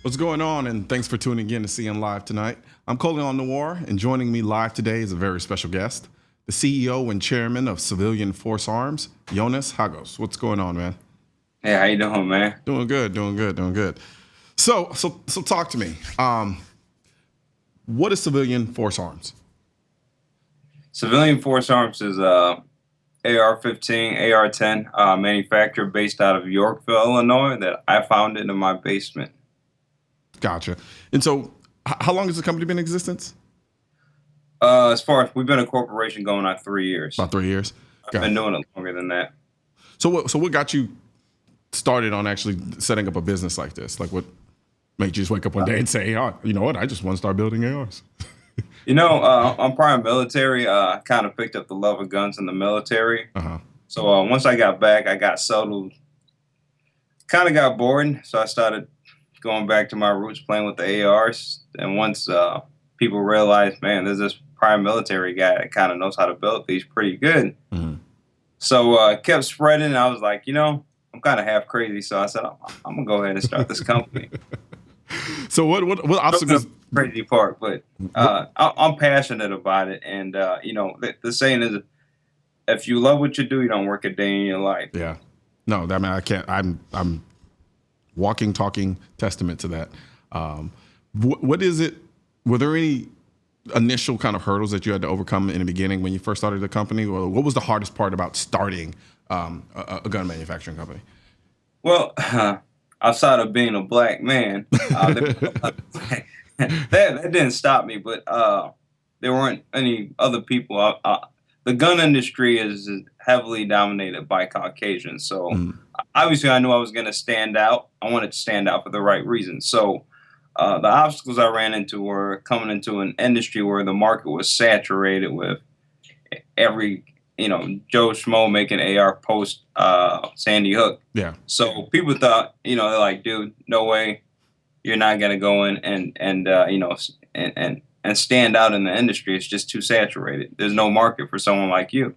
What's going on? And thanks for tuning in to CN Live tonight. I'm Colion and joining me live today is a very special guest, the CEO and chairman of Civilian Force Arms, Yonas Hagos. What's going on, man? Hey, how you doing, man? Doing good, doing good, doing good. So talk to me. What is Civilian Force Arms? Civilian Force Arms is AR-15, AR-10, manufactured based out of Yorkville, Illinois, that I founded in my basement. Gotcha. And so, how long has the company been in existence? As far as we've been a corporation going on 3 years. About 3 years. I've been doing it longer than that. So what got you started on actually setting up a business like this? Like, what made you just wake up one day and say, "Oh, you know what? I just want to start building ARs." I'm prior military. Kind of picked up the love of guns in the military. So once I got back, I got settled. Kind of got bored, so I started going back to my roots, playing with the ARs. And once people realized, man, there's this prior military guy that kind of knows how to build these pretty good. So it kept spreading. I was like, I'm kind of half crazy. So I said, I'm going to go ahead and start this company. So what obstacles? Crazy part, but I'm passionate about it. And, the saying is, if you love what you do, you don't work a day in your life. Yeah. No, I mean, I can't. I'm walking, talking testament to that. What is it? Were there any initial kind of hurdles that you had to overcome in the beginning when you first started the company? Or what was the hardest part about starting a gun manufacturing company? Well, outside of being a black man, that didn't stop me. But there weren't any other people. The gun industry is heavily dominated by Caucasians. So obviously I knew I was going to stand out. I wanted to stand out for the right reasons. So the obstacles I ran into were coming into an industry where the market was saturated with every, Joe Schmo making AR post Sandy Hook. Yeah. So people thought, they're like, dude, no way, you're not going to go in and stand out in the industry. It's just too saturated. There's no market for someone like you.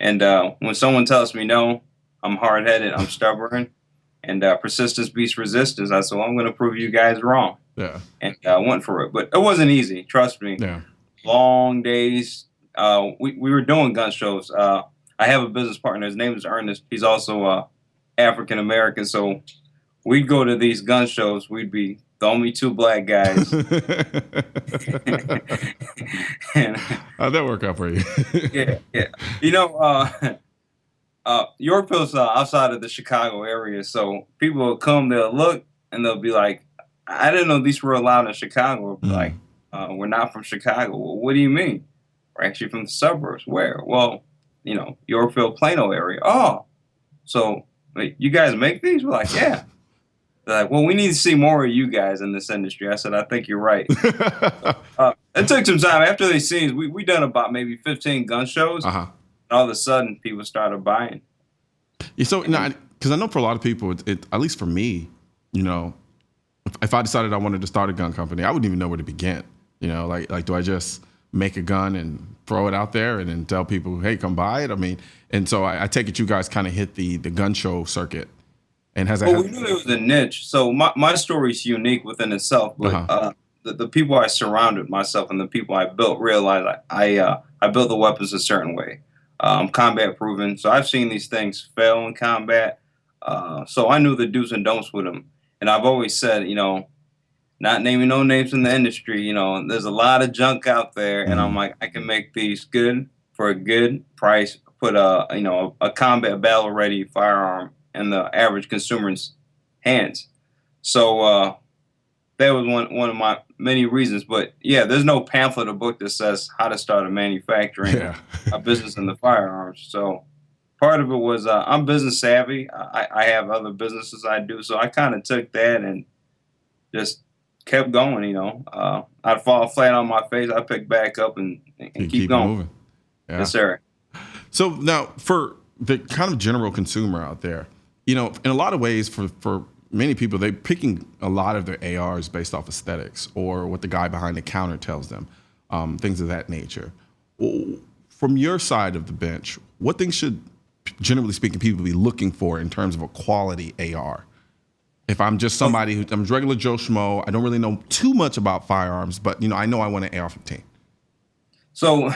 And when someone tells me no, I'm hard-headed, I'm stubborn, and persistence beats resistance. I said, well, I'm going to prove you guys wrong. Yeah. And I went for it. But it wasn't easy, trust me. Yeah. Long days. We were doing gun shows. I have a business partner. His name is Ernest. He's also African-American. So we'd go to these gun shows. We'd be the only two black guys. How'd that work out for you? Yeah. Yorkville's outside of the Chicago area, so people will come, they'll look, and they'll be like, I didn't know these were allowed in Chicago. Like, we're not from Chicago. Well, what do you mean? We're actually from the suburbs. Where? Well, Yorkville, Plano area. Oh, so wait, you guys make these? We're like, yeah. They're like, well, we need to see more of you guys in this industry. I said, I think you're right. It took some time. After these scenes, we done about maybe 15 gun shows. All of a sudden, people started buying. Yeah, so, because I know for a lot of people, at least for me, if I decided I wanted to start a gun company, I wouldn't even know where to begin. Like do I just make a gun and throw it out there and then tell people, hey, come buy it? I mean, and so I take it you guys kind of hit the gun show circuit. And has that? Well, we knew there was a niche. So my story is unique within itself, but the people I surrounded myself and the people I built realized I built the weapons a certain way. Combat proven. So I've seen these things fail in combat. So I knew the do's and don'ts with them. And I've always said, not naming no names in the industry, there's a lot of junk out there. And I'm like, I can make these good for a good price, put a combat battle ready firearm in the average consumer's hands. So that was one of my many reasons. But yeah, there's no pamphlet or book that says how to start a manufacturing a business in the firearms. So part of it was I'm business savvy. I have other businesses I do. So I kind of took that and just kept going, I'd fall flat on my face. I pick back up and keep going. Moving. Yeah. Yes, sir. So now for the kind of general consumer out there, in a lot of ways for many people, they're picking a lot of their ARs based off aesthetics or what the guy behind the counter tells them, things of that nature. From your side of the bench, what things should, generally speaking, people be looking for in terms of a quality AR? if I'm just somebody I'm regular Joe Schmo, I don't really know too much about firearms, but I know I want an AR-15. So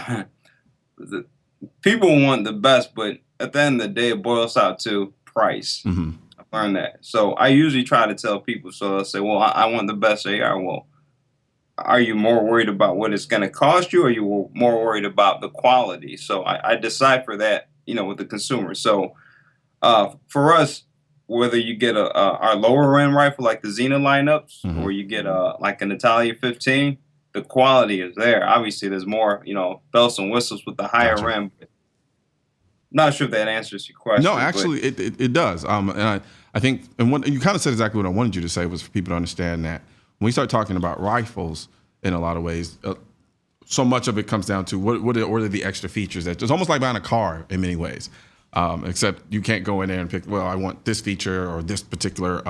people want the best, but at the end of the day, it boils out to price. Mm-hmm. I've learned that. So I usually try to tell people, so they'll say, well, I want the best AR. Well, are you more worried about what it's going to cost you, or are you more worried about the quality? So I decipher that, with the consumer. So for us, whether you get our lower end rifle like the Xena lineups, Mm-hmm. or you get like an Italia 15, the quality is there. Obviously, there's more, bells and whistles with the higher end. But not sure if that answers your question. No, actually, it does. And I think, and what you kind of said exactly what I wanted you to say was for people to understand that when we start talking about rifles, in a lot of ways, so much of it comes down to what are the extra features that it's almost like buying a car in many ways. Except you can't go in there and pick, well, I want this feature or this particular,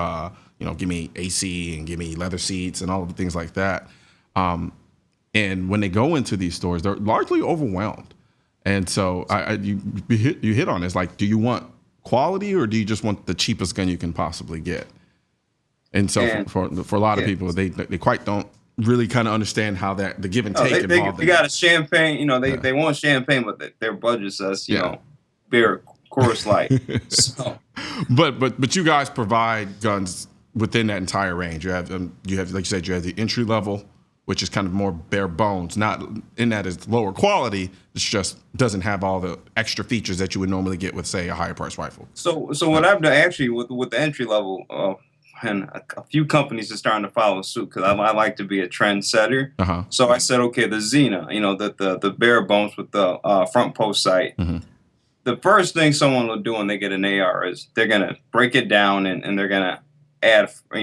give me AC and give me leather seats and all of the things like that. And when they go into these stores, they're largely overwhelmed. And so you hit on this, like, do you want quality or do you just want the cheapest gun you can possibly get? And so for a lot of people, they quite don't really kind of understand how the give and take involved. They got a champagne, they want champagne, but their budget says, beer, Coors Light. So. But you guys provide guns within that entire range. You have like you said, you have the entry level, which is kind of more bare bones. Not in that it's lower quality. It's just doesn't have all the extra features that you would normally get with, say, a higher priced rifle. So what I've done actually with the entry level, and a few companies are starting to follow suit because I like to be a trendsetter. Uh-huh. So I said, okay, the Xena, the bare bones with the front post sight. Mm-hmm. The first thing someone will do when they get an AR is they're gonna break it down and they're gonna add, a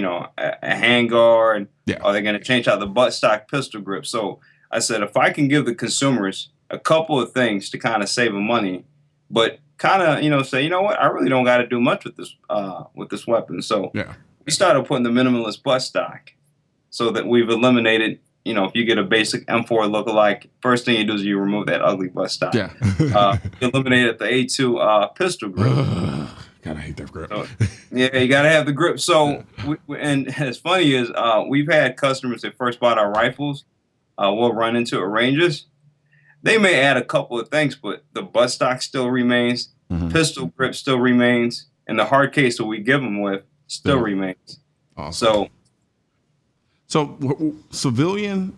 handguard, or they're gonna change out the buttstock pistol grip. So I said, if I can give the consumers a couple of things to kind of save them money, but kind of, say, what, I really don't got to do much with this weapon. So we started putting the minimalist buttstock, so that we've eliminated. If you get a basic M4 lookalike, first thing you do is you remove that ugly buttstock. You eliminated the A2 pistol grip. Gotta hate that grip. So, you gotta have the grip. So, and as funny as we've had customers that first bought our rifles, we'll run into at ranges. They may add a couple of things, but the buttstock still remains, pistol grip still remains, and the hard case that we give them with still remains. Awesome. So civilian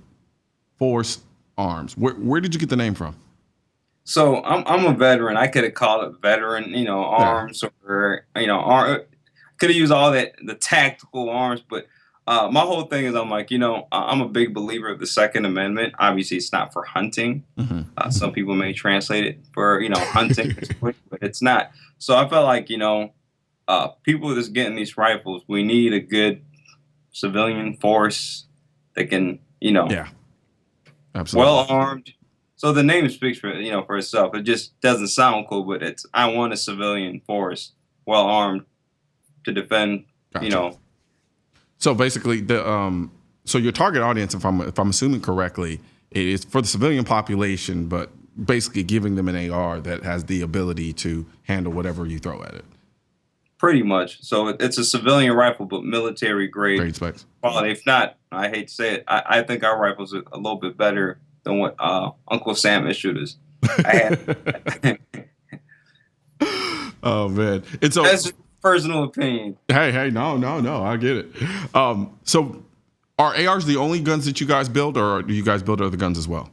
force arms. Where did you get the name from? So I'm a veteran. I could have called it veteran, arms, or could have used all that the tactical arms. But my whole thing is I'm like, I'm a big believer of the Second Amendment. Obviously, it's not for hunting. Some people may translate it for hunting, but it's not. So I felt like people that's getting these rifles, we need a good civilian force that can, absolutely, well armed. So the name speaks for for itself. It just doesn't sound cool, but I want a civilian force, well armed, to defend. Gotcha. So basically, so your target audience, if I'm assuming correctly, it is for the civilian population, but basically giving them an AR that has the ability to handle whatever you throw at it. Pretty much. So it's a civilian rifle, but military grade specs. Quality. If not, I hate to say it, I think our rifles are a little bit better than what Uncle Sam issued us. Oh man, and so that's just personal opinion. Hey, no, I get it. So are ARs the only guns that you guys build, or do you guys build other guns as well?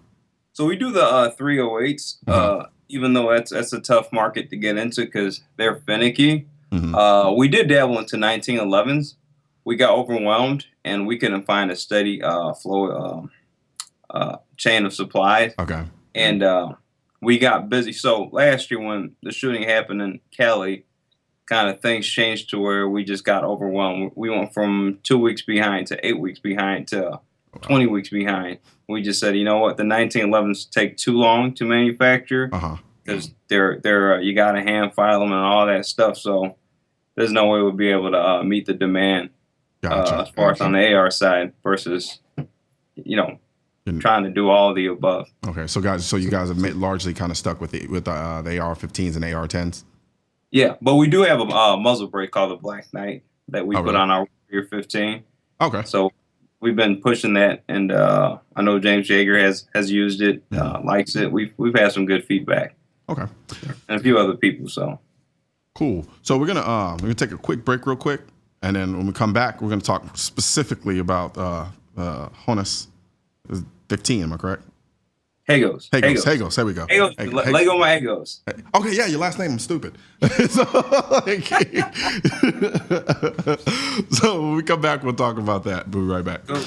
So we do the 308s, even though that's a tough market to get into because they're finicky. We did dabble into 1911s. We got overwhelmed, and we couldn't find a steady flow chain of supplies. Okay. And we got busy. So last year when the shooting happened in Cali, kind of things changed to where we just got overwhelmed. We went from 2 weeks behind to 8 weeks behind to 20 weeks behind. We just said, you know what, the 1911s take too long to manufacture because they're you got to hand file them and all that stuff. So there's no way we'll be able to meet the demand as far as on the AR side versus, trying to do all of the above. Okay, so you guys have largely kind of stuck with the AR-15s and AR-10s. Yeah, but we do have a muzzle brake called the Black Knight that we put on our or 15. Okay. So we've been pushing that, and I know James Jaeger has used it, likes it. We've had some good feedback. Okay. And a few other people. So cool. So we're gonna take a quick break, real quick, and then when we come back, we're gonna talk specifically about Yonas 15. Am I correct? Hagos. There we go. Hagos. Lego my Hagos. Okay, yeah, your last name. I'm stupid. So, so when we come back, we'll talk about that. We'll be right back. Go.